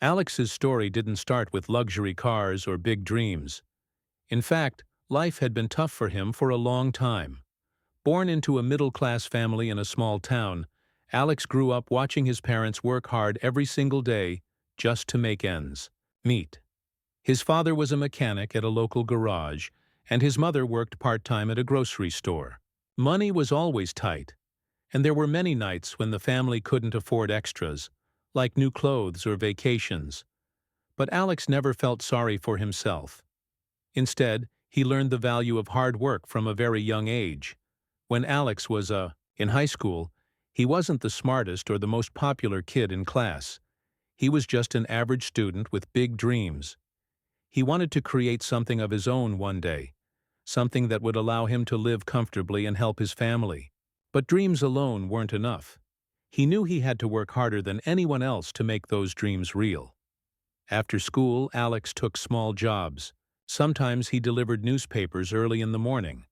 Alex's story didn't start with luxury cars or big dreams. In fact, life had been tough for him for a long time. Born into a middle-class family in a small town, Alex grew up watching his parents work hard every single day just to make ends meet. His father was a mechanic at a local garage, and his mother worked part-time at a grocery store. Money was always tight, and there were many nights when the family couldn't afford extras, like new clothes or vacations. But Alex never felt sorry for himself. Instead, he learned the value of hard work from a very young age. When Alex was in high school, he wasn't the smartest or the most popular kid in class. He was just an average student with big dreams. He wanted to create something of his own one day, something that would allow him to live comfortably and help his family. But dreams alone weren't enough. He knew he had to work harder than anyone else to make those dreams real. After school, Alex took small jobs. Sometimes he delivered newspapers early in the morning.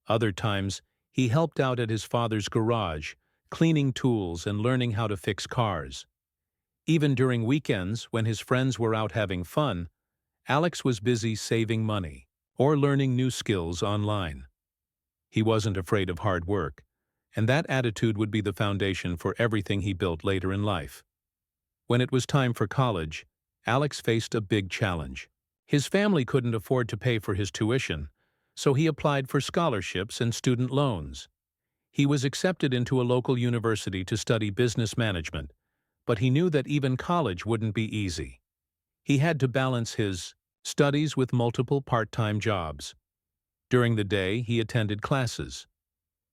Other times, he helped out at his father's garage, cleaning tools and learning how to fix cars. Even during weekends, when his friends were out having fun, Alex was busy saving money or learning new skills online. He wasn't afraid of hard work, and that attitude would be the foundation for everything he built later in life. When it was time for college, Alex faced a big challenge. His family couldn't afford to pay for his tuition, so he applied for scholarships and student loans. He was accepted into a local university to study business management, but he knew that even college wouldn't be easy. He had to balance his studies with multiple part-time jobs. During the day, he attended classes.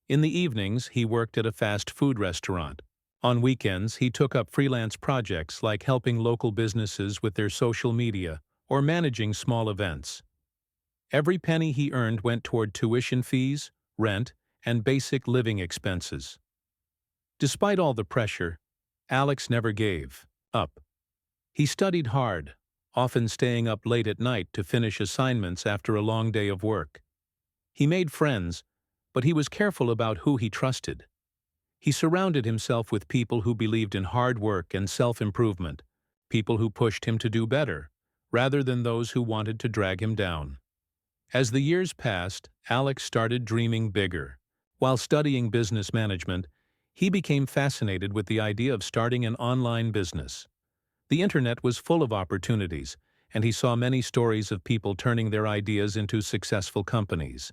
In the evenings, he worked at a fast food restaurant. On weekends, he took up freelance projects like helping local businesses with their social media or managing small events. Every penny he earned went toward tuition fees, rent, and basic living expenses. Despite all the pressure, Alex never gave up. He studied hard, often staying up late at night to finish assignments after a long day of work. He made friends, but he was careful about who he trusted. He surrounded himself with people who believed in hard work and self-improvement, people who pushed him to do better, rather than those who wanted to drag him down. As the years passed, Alex started dreaming bigger. While studying business management, he became fascinated with the idea of starting an online business. The internet was full of opportunities, and he saw many stories of people turning their ideas into successful companies.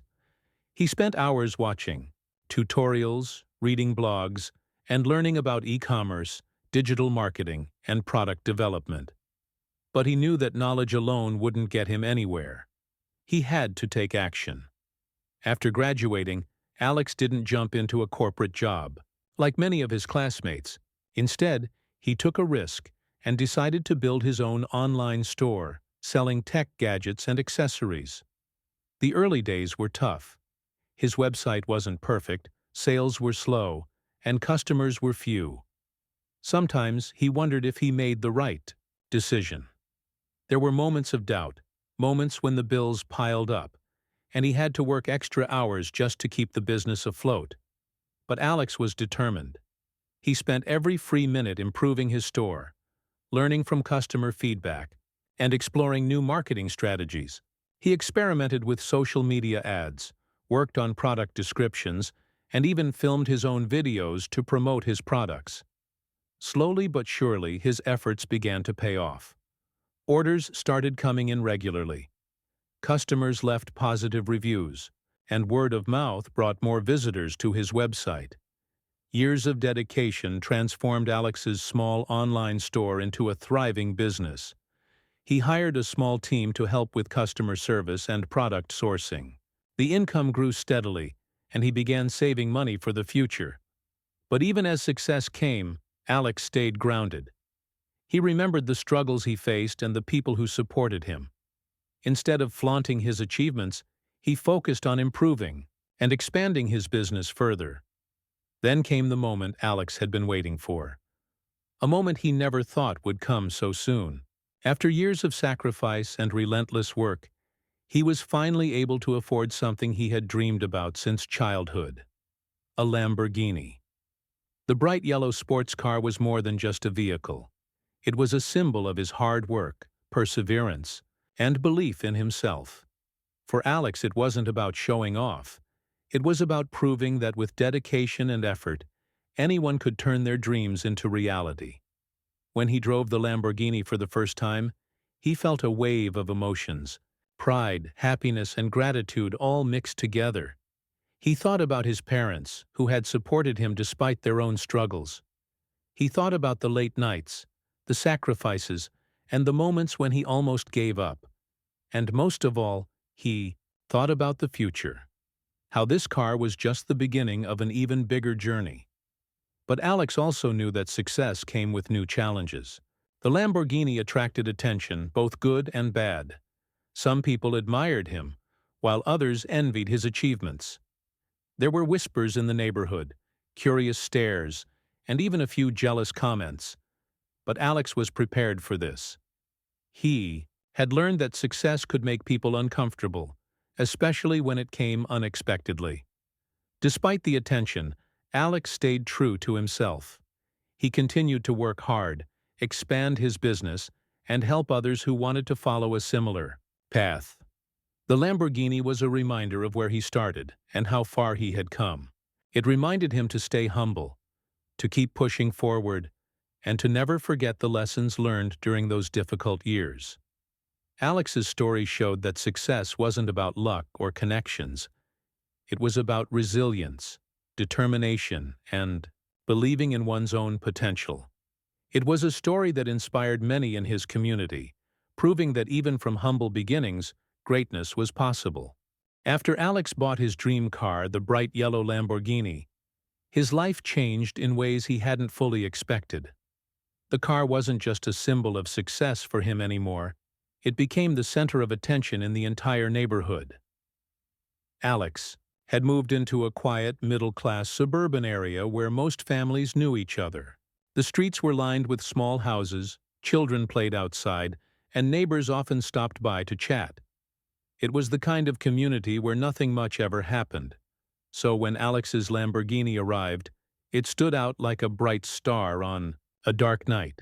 He spent hours watching tutorials, reading blogs, and learning about e-commerce, digital marketing, and product development. But he knew that knowledge alone wouldn't get him anywhere. He had to take action. After graduating, Alex didn't jump into a corporate job, like many of his classmates. Instead, he took a risk and decided to build his own online store, selling tech gadgets and accessories. The early days were tough. His website wasn't perfect, sales were slow, and customers were few. Sometimes he wondered if he made the right decision. There were moments of doubt, moments when the bills piled up, and he had to work extra hours just to keep the business afloat. But Alex was determined. He spent every free minute improving his store, learning from customer feedback, and exploring new marketing strategies. He experimented with social media ads, worked on product descriptions, and even filmed his own videos to promote his products. Slowly but surely, his efforts began to pay off. Orders started coming in regularly. Customers left positive reviews, and word of mouth brought more visitors to his website. Years of dedication transformed Alex's small online store into a thriving business. He hired a small team to help with customer service and product sourcing. The income grew steadily, and he began saving money for the future. But even as success came, Alex stayed grounded. He remembered the struggles he faced and the people who supported him. Instead of flaunting his achievements, he focused on improving and expanding his business further. Then came the moment Alex had been waiting for. A moment he never thought would come so soon. After years of sacrifice and relentless work, he was finally able to afford something he had dreamed about since childhood: a Lamborghini. The bright yellow sports car was more than just a vehicle. It was a symbol of his hard work, perseverance, and belief in himself. For Alex, it wasn't about showing off. It was about proving that with dedication and effort, anyone could turn their dreams into reality. When he drove the Lamborghini for the first time, he felt a wave of emotions: pride, happiness, and gratitude all mixed together. He thought about his parents, who had supported him despite their own struggles. He thought about the late nights, the sacrifices, and the moments when he almost gave up. And most of all, he thought about the future, how this car was just the beginning of an even bigger journey. But Alex also knew that success came with new challenges. The Lamborghini attracted attention, both good and bad. Some people admired him, while others envied his achievements. There were whispers in the neighborhood, curious stares, and even a few jealous comments. But Alex was prepared for this. He had learned that success could make people uncomfortable, especially when it came unexpectedly. Despite the attention, Alex stayed true to himself. He continued to work hard, expand his business, and help others who wanted to follow a similar path. The Lamborghini was a reminder of where he started and how far he had come. It reminded him to stay humble, to keep pushing forward, and to never forget the lessons learned during those difficult years. Alex's story showed that success wasn't about luck or connections. It was about resilience, determination, and believing in one's own potential. It was a story that inspired many in his community, proving that even from humble beginnings, greatness was possible. After Alex bought his dream car, the bright yellow Lamborghini, his life changed in ways he hadn't fully expected. The car wasn't just a symbol of success for him anymore. It became the center of attention in the entire neighborhood. Alex had moved into a quiet, middle-class suburban area where most families knew each other. The streets were lined with small houses, children played outside, and neighbors often stopped by to chat. It was the kind of community where nothing much ever happened. So when Alex's Lamborghini arrived, it stood out like a bright star on a dark night.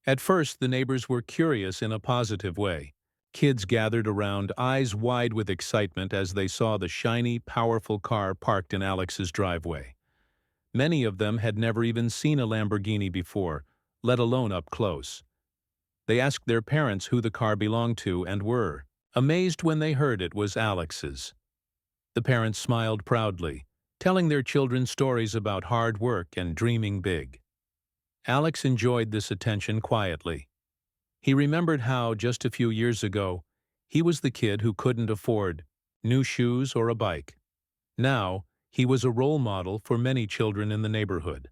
At first, the neighbors were curious in a positive way. Kids gathered around, eyes wide with excitement as they saw the shiny, powerful car parked in Alex's driveway. Many of them had never even seen a Lamborghini before, let alone up close. They asked their parents who the car belonged to and were amazed when they heard it was Alex's. The parents smiled proudly, telling their children stories about hard work and dreaming big. Alex enjoyed this attention quietly. He remembered how, just a few years ago, he was the kid who couldn't afford new shoes or a bike. Now, he was a role model for many children in the neighborhood.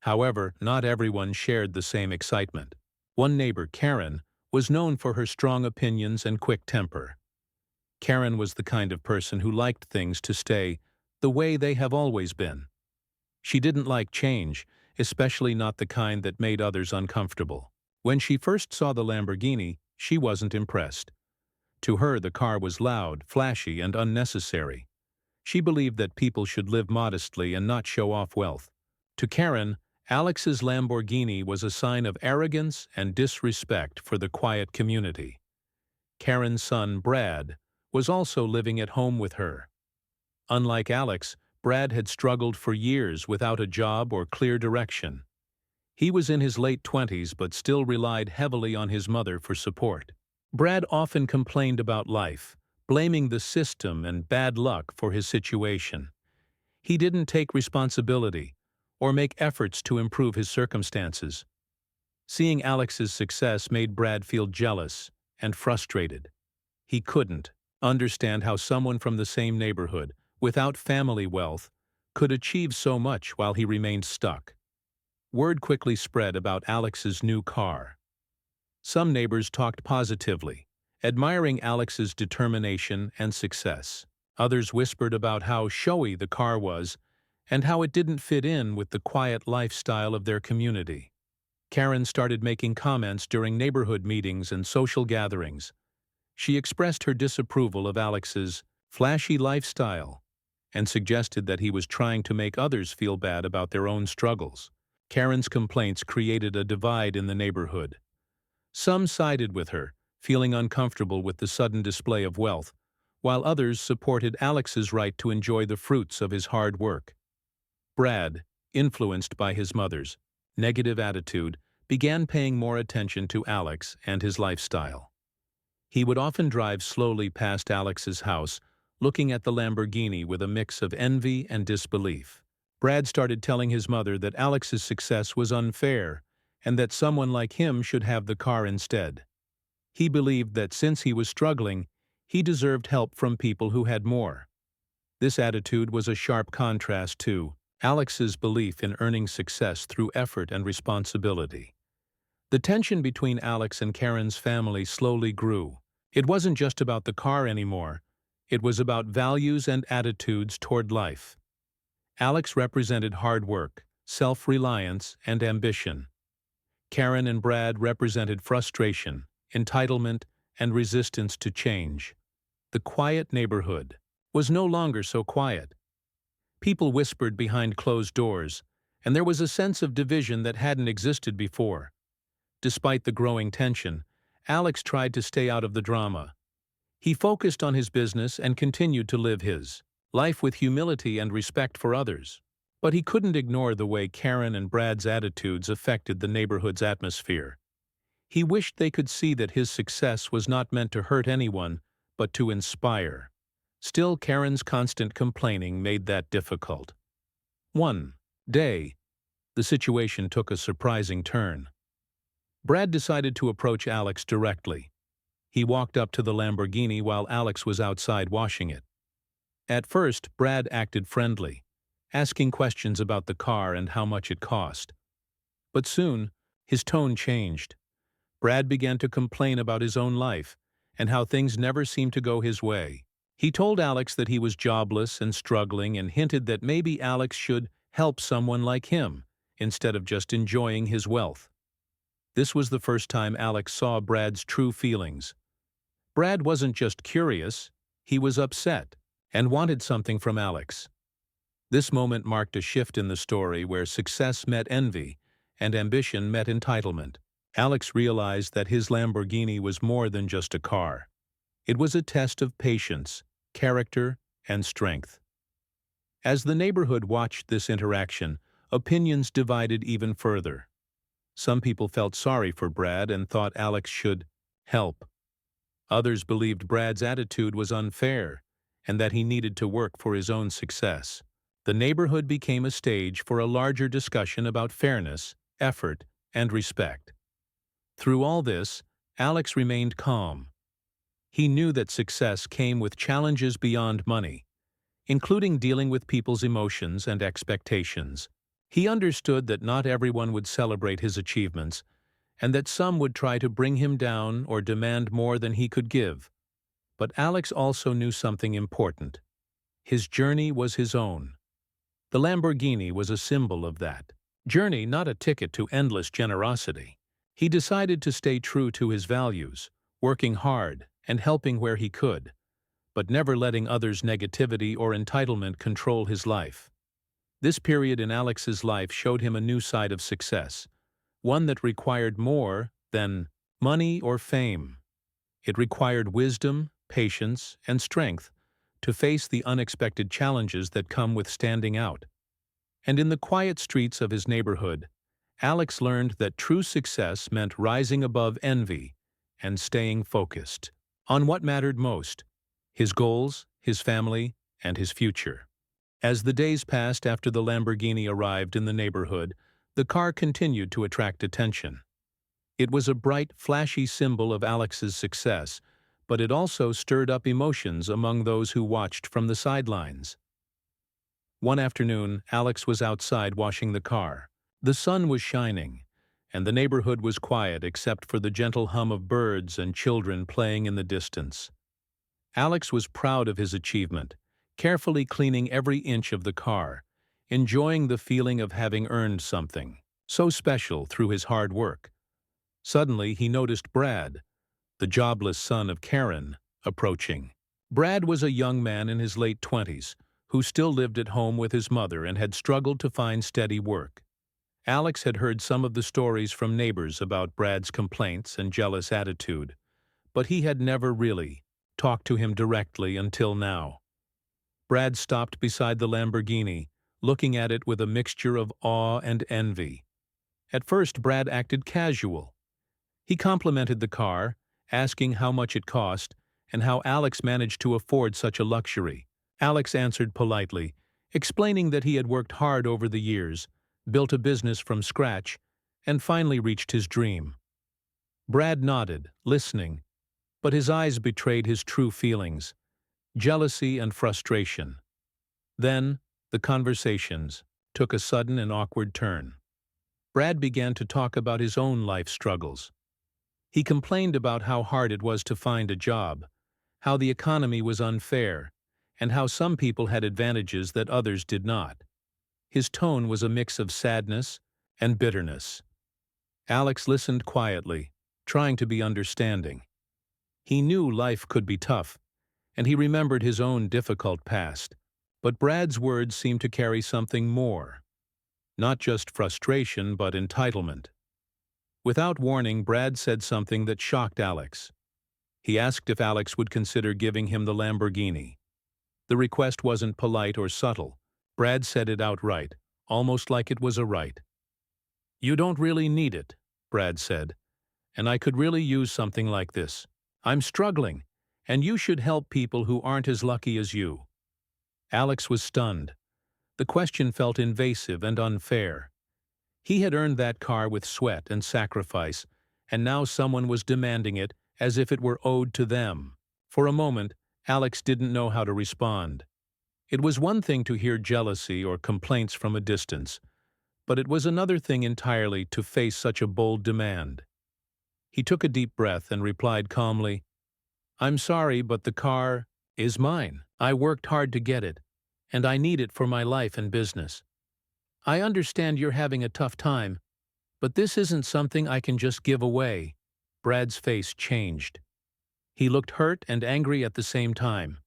However, not everyone shared the same excitement. One neighbor, Karen, was known for her strong opinions and quick temper. Karen was the kind of person who liked things to stay the way they have always been. She didn't like change, especially not the kind that made others uncomfortable. When she first saw the Lamborghini, she wasn't impressed. To her, the car was loud, flashy, and unnecessary. She believed that people should live modestly and not show off wealth. To Karen, Alex's Lamborghini was a sign of arrogance and disrespect for the quiet community. Karen's son, Brad, was also living at home with her. Unlike Alex, Brad had struggled for years without a job or clear direction. He was in his late 20s but still relied heavily on his mother for support. Brad often complained about life, blaming the system and bad luck for his situation. He didn't take responsibility or make efforts to improve his circumstances. Seeing Alex's success made Brad feel jealous and frustrated. He couldn't understand how someone from the same neighborhood, without family wealth, could achieve so much while he remained stuck. Word quickly spread about Alex's new car. Some neighbors talked positively, admiring Alex's determination and success. Others whispered about how showy the car was and how it didn't fit in with the quiet lifestyle of their community. Karen started making comments during neighborhood meetings and social gatherings. She expressed her disapproval of Alex's flashy lifestyle and suggested that he was trying to make others feel bad about their own struggles. Karen's complaints created a divide in the neighborhood. Some sided with her, feeling uncomfortable with the sudden display of wealth, while others supported Alex's right to enjoy the fruits of his hard work. Brad, influenced by his mother's negative attitude, began paying more attention to Alex and his lifestyle. He would often drive slowly past Alex's house, looking at the Lamborghini with a mix of envy and disbelief. Brad started telling his mother that Alex's success was unfair and that someone like him should have the car instead. He believed that since he was struggling, he deserved help from people who had more. This attitude was a sharp contrast to Alex's belief in earning success through effort and responsibility. The tension between Alex and Karen's family slowly grew. It wasn't just about the car anymore. It was about values and attitudes toward life. Alex represented hard work, self-reliance, and ambition. Karen and Brad represented frustration, entitlement, and resistance to change. The quiet neighborhood was no longer so quiet. People whispered behind closed doors, and there was a sense of division that hadn't existed before. Despite the growing tension, Alex tried to stay out of the drama. He focused on his business and continued to live his life with humility and respect for others. But he couldn't ignore the way Karen and Brad's attitudes affected the neighborhood's atmosphere. He wished they could see that his success was not meant to hurt anyone, but to inspire. Still, Karen's constant complaining made that difficult. One day, the situation took a surprising turn. Brad decided to approach Alex directly. He walked up to the Lamborghini while Alex was outside washing it. At first, Brad acted friendly, asking questions about the car and how much it cost. But soon, his tone changed. Brad began to complain about his own life and how things never seemed to go his way. He told Alex that he was jobless and struggling and hinted that maybe Alex should help someone like him instead of just enjoying his wealth. This was the first time Alex saw Brad's true feelings. Brad wasn't just curious, he was upset and wanted something from Alex. This moment marked a shift in the story where success met envy and ambition met entitlement. Alex realized that his Lamborghini was more than just a car. It was a test of patience, character, and strength. As the neighborhood watched this interaction, opinions divided even further. Some people felt sorry for Brad and thought Alex should help. Others believed Brad's attitude was unfair and that he needed to work for his own success. The neighborhood became a stage for a larger discussion about fairness, effort, and respect. Through all this, Alex remained calm. He knew that success came with challenges beyond money, including dealing with people's emotions and expectations. He understood that not everyone would celebrate his achievements, and that some would try to bring him down or demand more than he could give. But Alex also knew something important. His journey was his own. The Lamborghini was a symbol of that journey, not a ticket to endless generosity. He decided to stay true to his values, working hard and helping where he could, but never letting others' negativity or entitlement control his life. This period in Alex's life showed him a new side of success, one that required more than money or fame. It required wisdom, patience, and strength to face the unexpected challenges that come with standing out. And in the quiet streets of his neighborhood, Alex learned that true success meant rising above envy and staying focused on what mattered most: his goals, his family, and his future. As the days passed after the Lamborghini arrived in the neighborhood, the car continued to attract attention. It was a bright, flashy symbol of Alex's success, but it also stirred up emotions among those who watched from the sidelines. One afternoon, Alex was outside washing the car. The sun was shining, and the neighborhood was quiet except for the gentle hum of birds and children playing in the distance. Alex was proud of his achievement, carefully cleaning every inch of the car, enjoying the feeling of having earned something so special through his hard work. Suddenly, he noticed Brad, the jobless son of Karen, approaching. Brad was a young man in his late 20s who still lived at home with his mother and had struggled to find steady work. Alex had heard some of the stories from neighbors about Brad's complaints and jealous attitude, but he had never really talked to him directly until now. Brad stopped beside the Lamborghini, looking at it with a mixture of awe and envy. At first, Brad acted casual. He complimented the car, asking how much it cost and how Alex managed to afford such a luxury. Alex answered politely, explaining that he had worked hard over the years, built a business from scratch, and finally reached his dream. Brad nodded, listening, but his eyes betrayed his true feelings: jealousy and frustration. Then, the conversations took a sudden and awkward turn. Brad began to talk about his own life struggles. He complained about how hard it was to find a job, how the economy was unfair, and how some people had advantages that others did not. His tone was a mix of sadness and bitterness. Alex listened quietly, trying to be understanding. He knew life could be tough, and he remembered his own difficult past. But Brad's words seemed to carry something more. Not just frustration, but entitlement. Without warning, Brad said something that shocked Alex. He asked if Alex would consider giving him the Lamborghini. The request wasn't polite or subtle. Brad said it outright, almost like it was a right. "You don't really need it," Brad said, "and I could really use something like this. I'm struggling, and you should help people who aren't as lucky as you." Alex was stunned. The question felt invasive and unfair. He had earned that car with sweat and sacrifice, and now someone was demanding it as if it were owed to them. For a moment, Alex didn't know how to respond. It was one thing to hear jealousy or complaints from a distance, but it was another thing entirely to face such a bold demand. He took a deep breath and replied calmly, "I'm sorry, but the car is mine. I worked hard to get it, and I need it for my life and business. I understand you're having a tough time, but this isn't something I can just give away." Brad's face changed. He looked hurt and angry at the same time.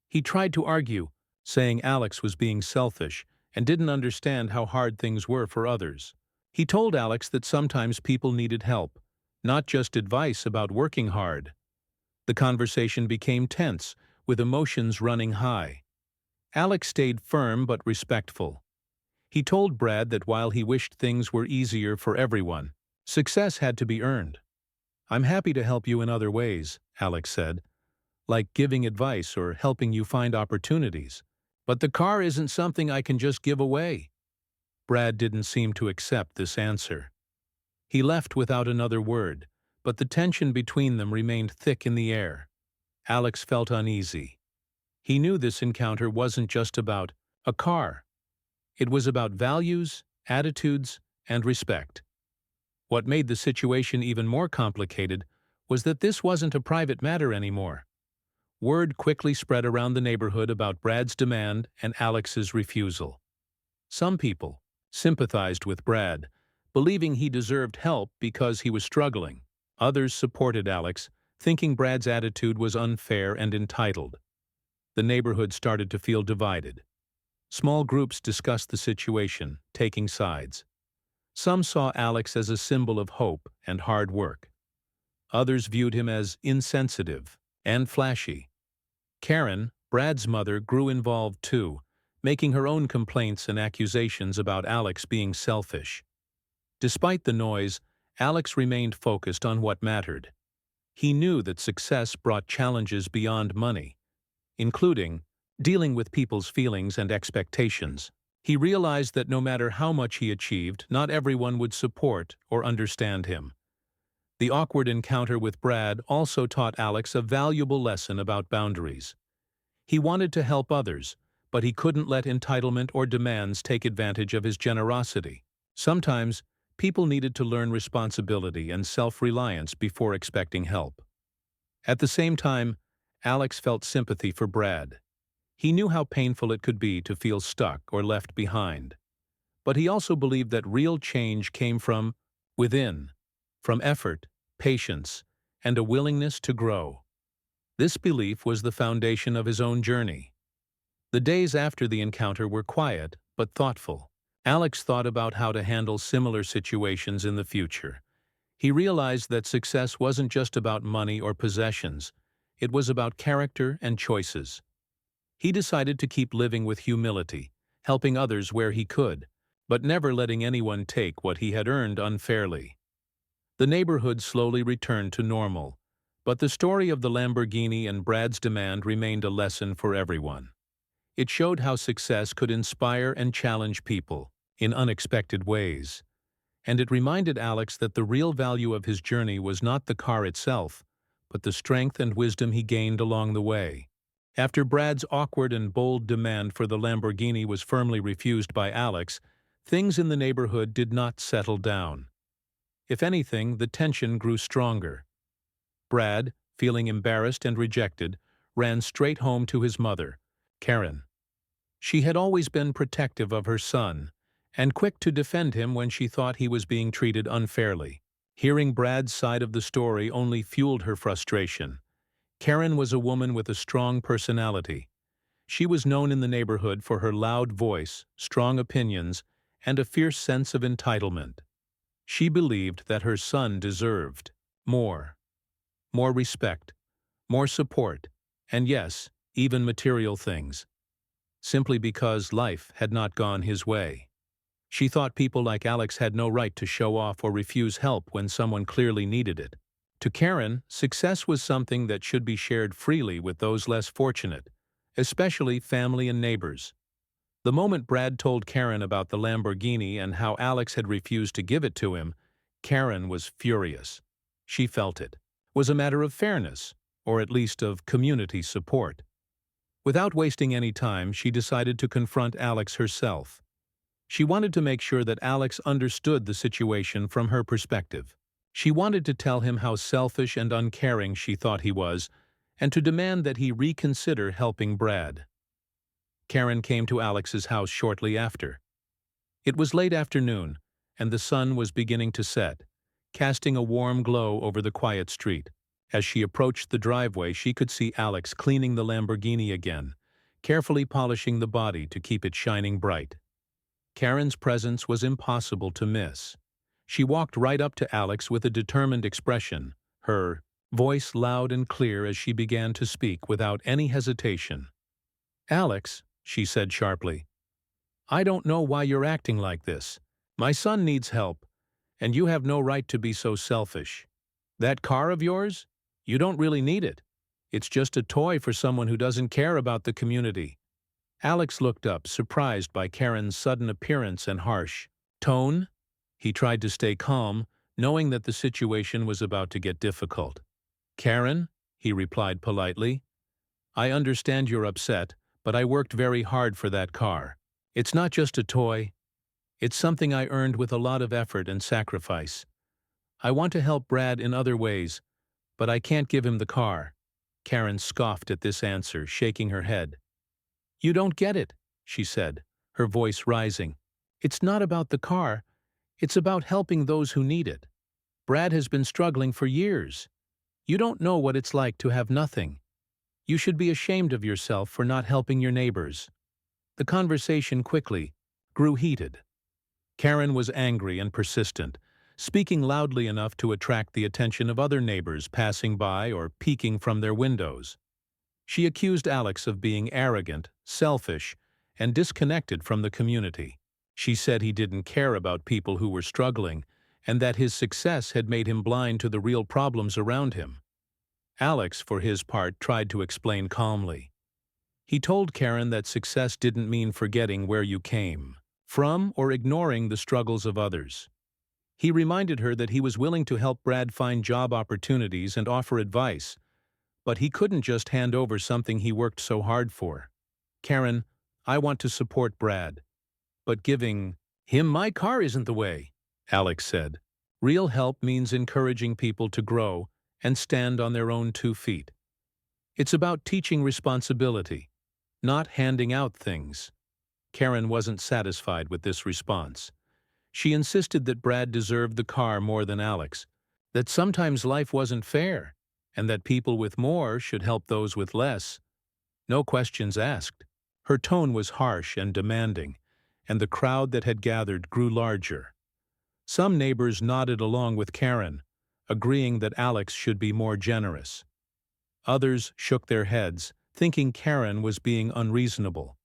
He tried to argue, saying Alex was being selfish and didn't understand how hard things were for others. He told Alex that sometimes people needed help, not just advice about working hard. The conversation became tense, with emotions running high. Alex stayed firm but respectful. He told Brad that while he wished things were easier for everyone, success had to be earned. "I'm happy to help you in other ways," Alex said, "like giving advice or helping you find opportunities. But the car isn't something I can just give away." Brad didn't seem to accept this answer. He left without another word, but the tension between them remained thick in the air. Alex felt uneasy. He knew this encounter wasn't just about a car. It was about values, attitudes, and respect. What made the situation even more complicated was that this wasn't a private matter anymore. Word quickly spread around the neighborhood about Brad's demand and Alex's refusal. Some people sympathized with Brad, believing he deserved help because he was struggling. Others supported Alex, thinking Brad's attitude was unfair and entitled. The neighborhood started to feel divided. Small groups discussed the situation, taking sides. Some saw Alex as a symbol of hope and hard work. Others viewed him as insensitive and flashy. Karen, Brad's mother, grew involved too, making her own complaints and accusations about Alex being selfish. Despite the noise, Alex remained focused on what mattered. He knew that success brought challenges beyond money, including dealing with people's feelings and expectations. He realized that no matter how much he achieved, not everyone would support or understand him. The awkward encounter with Brad also taught Alex a valuable lesson about boundaries. He wanted to help others, but he couldn't let entitlement or demands take advantage of his generosity. Sometimes, people needed to learn responsibility and self-reliance before expecting help. At the same time, Alex felt sympathy for Brad. He knew how painful it could be to feel stuck or left behind. But he also believed that real change came from within, from effort, patience, and a willingness to grow. This belief was the foundation of his own journey. The days after the encounter were quiet but thoughtful. Alex thought about how to handle similar situations in the future. He realized that success wasn't just about money or possessions. It was about character and choices. He decided to keep living with humility, helping others where he could, but never letting anyone take what he had earned unfairly. The neighborhood slowly returned to normal, but the story of the Lamborghini and Brad's demand remained a lesson for everyone. It showed how success could inspire and challenge people in unexpected ways. And it reminded Alex that the real value of his journey was not the car itself, but the strength and wisdom he gained along the way. After Brad's awkward and bold demand for the Lamborghini was firmly refused by Alex, things in the neighborhood did not settle down. If anything, the tension grew stronger. Brad, feeling embarrassed and rejected, ran straight home to his mother, Karen. She had always been protective of her son, and quick to defend him when she thought he was being treated unfairly. Hearing Brad's side of the story only fueled her frustration. Karen was a woman with a strong personality. She was known in the neighborhood for her loud voice, strong opinions, and a fierce sense of entitlement. She believed that her son deserved more. More respect, more support, and yes, even material things. Simply because life had not gone his way. She thought people like Alex had no right to show off or refuse help when someone clearly needed it. To Karen, success was something that should be shared freely with those less fortunate, especially family and neighbors. The moment Brad told Karen about the Lamborghini and how Alex had refused to give it to him, Karen was furious. She felt it was a matter of fairness, or at least of community support. Without wasting any time, she decided to confront Alex herself. She wanted to make sure that Alex understood the situation from her perspective. She wanted to tell him how selfish and uncaring she thought he was, and to demand that he reconsider helping Brad. Karen came to Alex's house shortly after. It was late afternoon, and the sun was beginning to set, casting a warm glow over the quiet street. As she approached the driveway, she could see Alex cleaning the Lamborghini again, carefully polishing the body to keep it shining bright. Karen's presence was impossible to miss. She walked right up to Alex with a determined expression, her voice loud and clear as she began to speak without any hesitation. "Alex," she said sharply, "I don't know why you're acting like this. My son needs help, and you have no right to be so selfish. That car of yours? You don't really need it. It's just a toy for someone who doesn't care about the community." Alex looked up, surprised by Karen's sudden appearance and harsh tone. He tried to stay calm, knowing that the situation was about to get difficult. "Karen," he replied politely, "I understand you're upset, but I worked very hard for that car. It's not just a toy. It's something I earned with a lot of effort and sacrifice. I want to help Brad in other ways, but I can't give him the car." Karen scoffed at this answer, shaking her head. "You don't get it," she said, her voice rising. "It's not about the car. It's about helping those who need it. Brad has been struggling for years. You don't know what it's like to have nothing. You should be ashamed of yourself for not helping your neighbors." The conversation quickly grew heated. Karen was angry and persistent, speaking loudly enough to attract the attention of other neighbors passing by or peeking from their windows. She accused Alex of being arrogant, selfish, and disconnected from the community. She said he didn't care about people who were struggling, and that his success had made him blind to the real problems around him. Alex, for his part, tried to explain calmly. He told Karen that success didn't mean forgetting where you came from or ignoring the struggles of others. He reminded her that he was willing to help Brad find job opportunities and offer advice, but he couldn't just hand over something he worked so hard for. "Karen, I want to support Brad, but giving him my car isn't the way," Alex said. "Real help means encouraging people to grow and stand on their own 2 feet. It's about teaching responsibility, not handing out things." Karen wasn't satisfied with this response. She insisted that Brad deserved the car more than Alex, that sometimes life wasn't fair, and that people with more should help those with less. No questions asked. Her tone was harsh and demanding, and the crowd that had gathered grew larger. Some neighbors nodded along with Karen, agreeing that Alex should be more generous. Others shook their heads, thinking Karen was being unreasonable.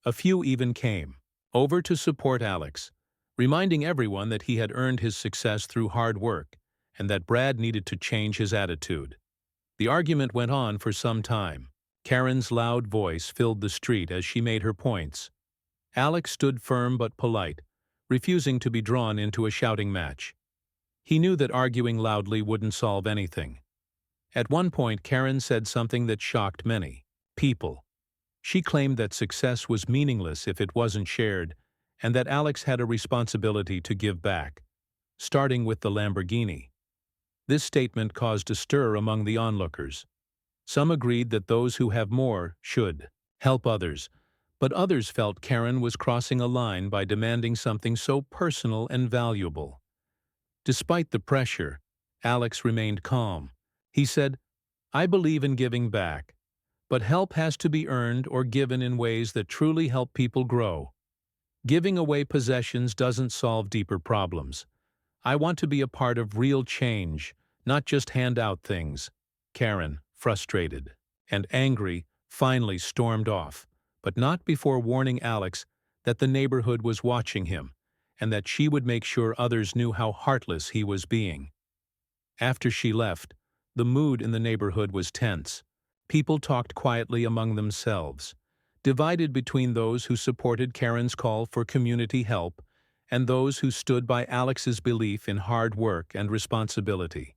A few even came over to support Alex, reminding everyone that he had earned his success through hard work and that Brad needed to change his attitude. The argument went on for some time. Karen's loud voice filled the street as she made her points. Alex stood firm but polite, refusing to be drawn into a shouting match. He knew that arguing loudly wouldn't solve anything. At one point, Karen said something that shocked many people. She claimed that success was meaningless if it wasn't shared, and that Alex had a responsibility to give back, starting with the Lamborghini. This statement caused a stir among the onlookers. Some agreed that those who have more should help others, but others felt Karen was crossing a line by demanding something so personal and valuable. Despite the pressure, Alex remained calm. He said, "I believe in giving back, but help has to be earned or given in ways that truly help people grow. Giving away possessions doesn't solve deeper problems. I want to be a part of real change, not just hand out things." Karen, frustrated and angry, finally stormed off, but not before warning Alex that the neighborhood was watching him and that she would make sure others knew how heartless he was being. After she left, the mood in the neighborhood was tense. People talked quietly among themselves, divided between those who supported Karen's call for community help and those who stood by Alex's belief in hard work and responsibility.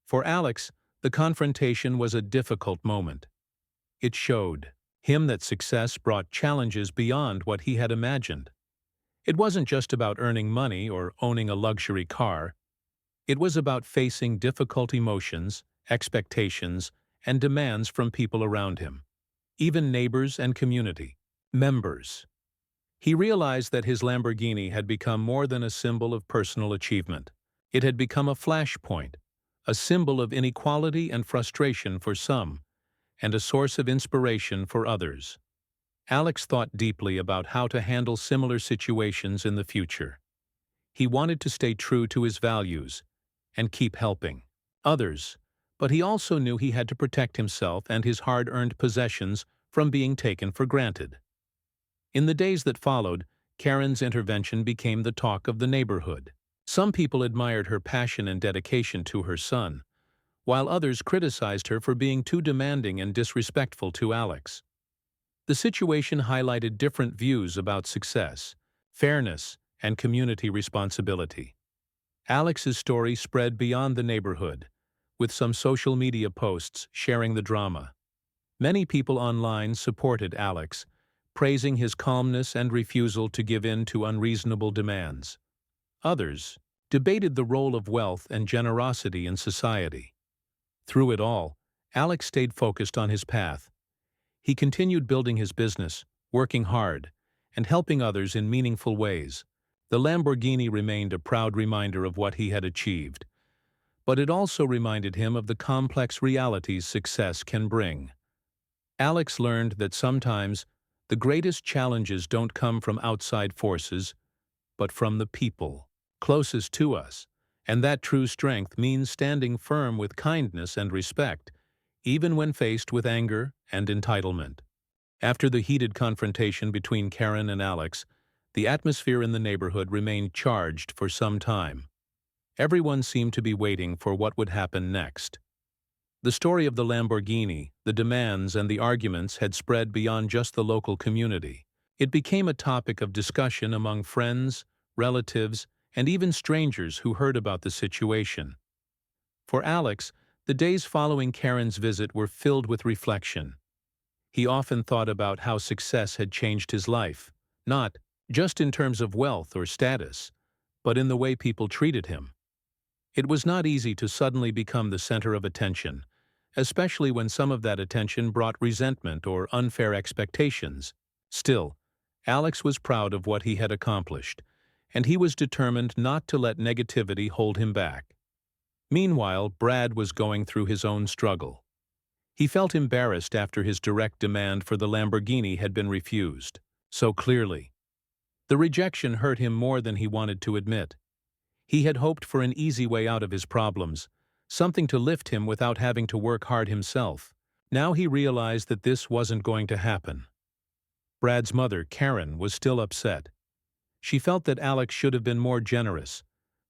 For Alex, the confrontation was a difficult moment. It showed him that success brought challenges beyond what he had imagined. It wasn't just about earning money or owning a luxury car. It was about facing difficult emotions, expectations, and demands from people around him, even neighbors and community members. He realized that his Lamborghini had become more than a symbol of personal achievement. It had become a flashpoint, a symbol of inequality and frustration for some, and a source of inspiration for others. Alex thought deeply about how to handle similar situations in the future. He wanted to stay true to his values and keep helping others, but he also knew he had to protect himself and his hard-earned possessions from being taken for granted. In the days that followed, Karen's intervention became the talk of the neighborhood. Some people admired her passion and dedication to her son, while others criticized her for being too demanding and disrespectful to Alex. The situation highlighted different views about success, fairness, and community responsibility. Alex's story spread beyond the neighborhood, with some social media posts sharing the drama. Many people online supported Alex, praising his calmness and refusal to give in to unreasonable demands. Others debated the role of wealth and generosity in society. Through it all, Alex stayed focused on his path. He continued building his business, working hard, and helping others in meaningful ways. The Lamborghini remained a proud reminder of what he had achieved, but it also reminded him of the complex realities success can bring. Alex learned that sometimes the greatest challenges don't come from outside forces, but from the people closest to us, and that true strength means standing firm with kindness and respect, even when faced with anger and entitlement. After the heated confrontation between Karen and Alex, the atmosphere in the neighborhood remained charged for some time. Everyone seemed to be waiting for what would happen next. The story of the Lamborghini, the demands, and the arguments had spread beyond just the local community. It became a topic of discussion among friends, relatives, and even strangers who heard about the situation. For Alex, the days following Karen's visit were filled with reflection. He often thought about how success had changed his life, not just in terms of wealth or status, but in the way people treated him. It was not easy to suddenly become the center of attention, especially when some of that attention brought resentment or unfair expectations. Still, Alex was proud of what he had accomplished, and he was determined not to let negativity hold him back. Meanwhile, Brad was going through his own struggle. He felt embarrassed after his direct demand for the Lamborghini had been refused so clearly. The rejection hurt him more than he wanted to admit. He had hoped for an easy way out of his problems, something to lift him without having to work hard himself. Now he realized that this wasn't going to happen. Brad's mother, Karen, was still upset. She felt that Alex should have been more generous,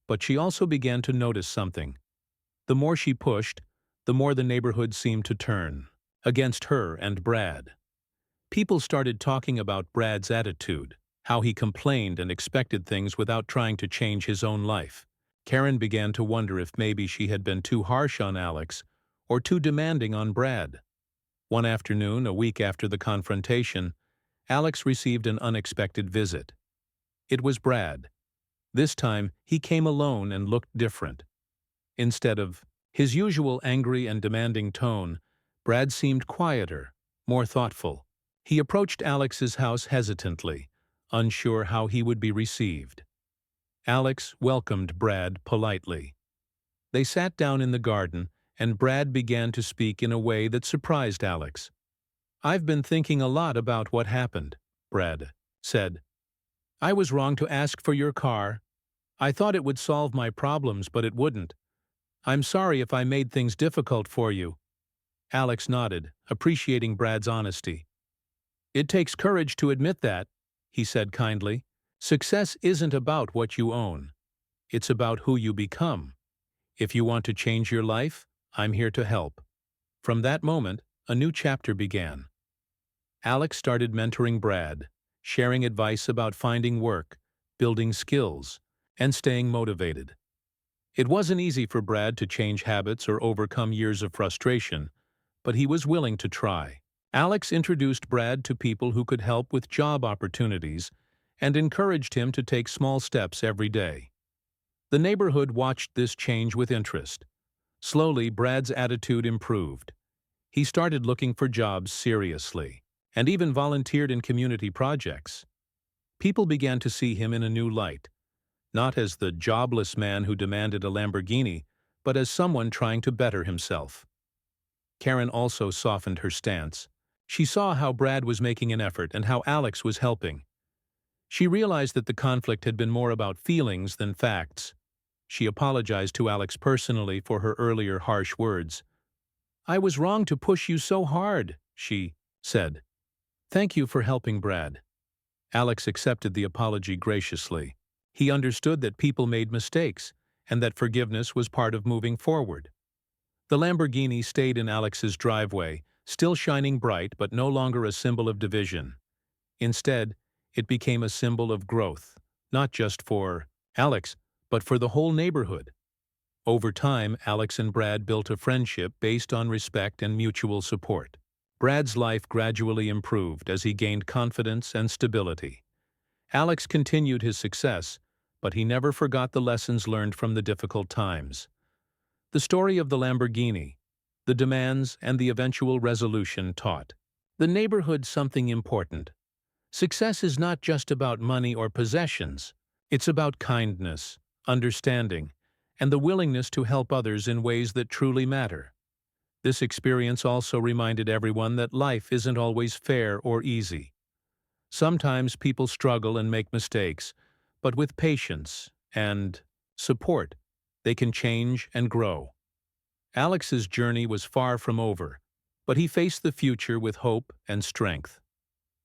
but she also began to notice something. The more she pushed, the more the neighborhood seemed to turn against her and Brad. People started talking about Brad's attitude, how he complained and expected things without trying to change his own life. Karen began to wonder if maybe she had been too harsh on Alex or too demanding on Brad. One afternoon, a week after the confrontation, Alex received an unexpected visit. It was Brad. This time, he came alone and looked different. Instead of his usual angry and demanding tone, Brad seemed quieter, more thoughtful. He approached Alex's house hesitantly, unsure how he would be received. Alex welcomed Brad politely. They sat down in the garden, and Brad began to speak in a way that surprised Alex. "I've been thinking a lot about what happened," Brad said. "I was wrong to ask for your car. I thought it would solve my problems, but it wouldn't. I'm sorry if I made things difficult for you." Alex nodded, appreciating Brad's honesty. "It takes courage to admit that," he said kindly. "Success isn't about what you own. It's about who you become. If you want to change your life, I'm here to help." From that moment, a new chapter began. Alex started mentoring Brad, sharing advice about finding work, building skills, and staying motivated. It wasn't easy for Brad to change habits or overcome years of frustration, but he was willing to try. Alex introduced Brad to people who could help with job opportunities and encouraged him to take small steps every day. The neighborhood watched this change with interest. Slowly, Brad's attitude improved. He started looking for jobs seriously, and even volunteered in community projects. People began to see him in a new light, not as the jobless man who demanded a Lamborghini, but as someone trying to better himself. Karen also softened her stance. She saw how Brad was making an effort and how Alex was helping. She realized that the conflict had been more about feelings than facts. She apologized to Alex personally for her earlier harsh words. "I was wrong to push you so hard," she said. "Thank you for helping Brad." Alex accepted the apology graciously. He understood that people made mistakes, and that forgiveness was part of moving forward. The Lamborghini stayed in Alex's driveway, still shining bright but no longer a symbol of division. Instead, it became a symbol of growth, not just for Alex, but for the whole neighborhood. Over time, Alex and Brad built a friendship based on respect and mutual support. Brad's life gradually improved as he gained confidence and stability. Alex continued his success, but he never forgot the lessons learned from the difficult times. The story of the Lamborghini, the demands, and the eventual resolution taught the neighborhood something important. Success is not just about money or possessions. It's about kindness, understanding, and the willingness to help others in ways that truly matter. This experience also reminded everyone that life isn't always fair or easy. Sometimes people struggle and make mistakes, but with patience and support, they can change and grow. Alex's journey was far from over, but he faced the future with hope and strength.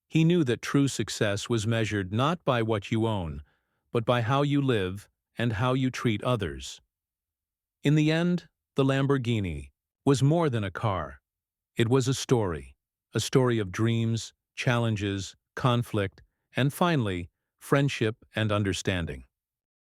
He knew that true success was measured not by what you own, but by how you live and how you treat others. In the end, the Lamborghini was more than a car. It was a story of dreams, challenges, conflict, and finally, friendship and understanding.